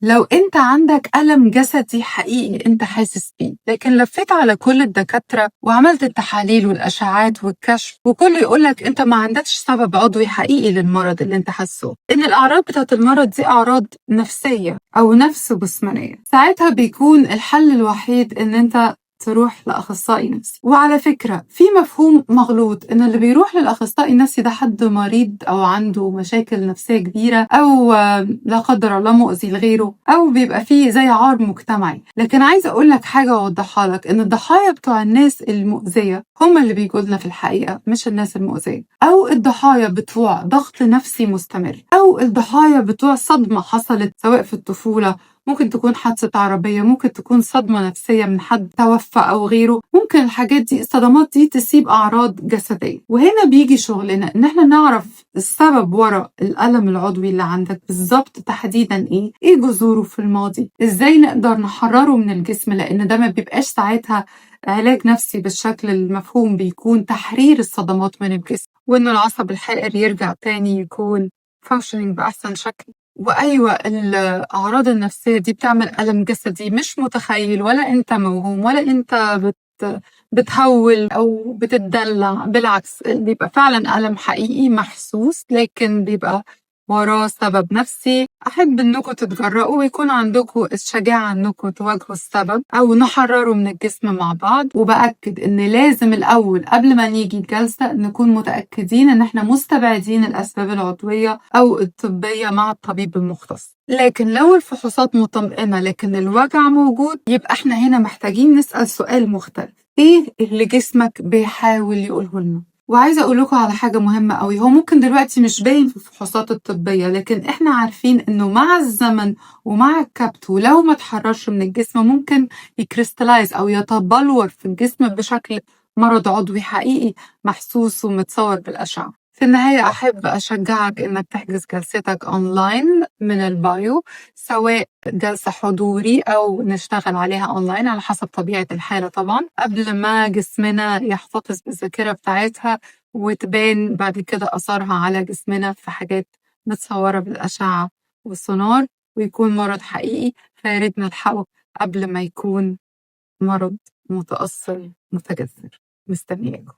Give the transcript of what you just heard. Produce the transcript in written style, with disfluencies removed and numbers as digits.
لو انت عندك ألم جسدي حقيقي انت حاسس بيه، لكن لفيت على كل الدكاترة وعملت التحاليل والأشعات والكشف وكله يقولك انت ما عندكش سبب عضوي حقيقي للمرض اللي انت حاسه، ان الأعراض بتاعت المرض دي أعراض نفسية أو نفس جسمانية، ساعتها بيكون الحل الوحيد ان انت تروح لأخصائي نفسي. وعلى فكرة في مفهوم مغلوط إن اللي بيروح للأخصائي النفسي ده حد مريض أو عنده مشاكل نفسية كبيرة أو لا قدر الله مؤذي لغيره أو بيبقى فيه زي عار مجتمعي. لكن عايزة أقول لك حاجة وأوضحها لك، إن الضحايا بتوع الناس المؤذية هم اللي بيجوا لنا في الحقيقة، مش الناس المؤذية، أو الضحايا بتوع ضغط نفسي مستمر، أو الضحايا بتوع صدمة حصلت سواء في الطفولة، ممكن تكون حادثة عربية، ممكن تكون صدمة نفسية من حد توفى أو غيره، ممكن الحاجات دي الصدمات دي تسيب أعراض جسدية. وهنا بيجي شغلنا إن احنا نعرف السبب وراء الألم العضوي اللي عندك بالظبط تحديدا إيه جذوره في الماضي، إزاي نقدر نحرره من الجسم، لأن ده ما بيبقاش ساعتها علاج نفسي بالشكل المفهوم، بيكون تحرير الصدمات من الجسم وإن العصب الحائر يرجع تاني يكون functioning بأحسن شكل. وأيوة الأعراض النفسية دي بتعمل ألم جسدي مش متخيل، ولا أنت موهوم ولا أنت بتهول أو بتتدلع، بالعكس بيبقى فعلا ألم حقيقي محسوس، لكن بيبقى وراه سبب نفسي. أحب أنكم تتجرؤوا ويكون عندكم الشجاعة أنكم تواجهوا السبب أو نحرره من الجسم مع بعض. وبأكد أن لازم الأول قبل ما نيجي الجلسة نكون متأكدين أن احنا مستبعدين الأسباب العضوية أو الطبية مع الطبيب المختص. لكن لو الفحوصات مطمئنة لكن الوجع موجود، يبقى احنا هنا محتاجين نسأل سؤال مختلف: ايه اللي جسمك بيحاول يقوله لنا؟ وعايزة أقول لكم على حاجة مهمة قوي، هو ممكن دلوقتي مش باين في الفحوصات الطبية، لكن إحنا عارفين إنه مع الزمن ومع الكبت ولو ما تحررش من الجسم ممكن يكريستلايز أو يتبلور في الجسم بشكل مرض عضوي حقيقي محسوس ومتصور بالأشعة. في النهاية أحب أشجعك إنك تحجز جلستك أونلاين من البايو، سواء جلسة حضوري أو نشتغل عليها أونلاين على حسب طبيعة الحالة طبعا، قبل ما جسمنا يحتفظ بالذاكرة بتاعتها وتبان بعد كده أثرها على جسمنا في حاجات متصورة بالأشعة والسونار ويكون مرض حقيقي فياريت نلحقه قبل ما يكون مرض متأصل متجذر. مستنياكم.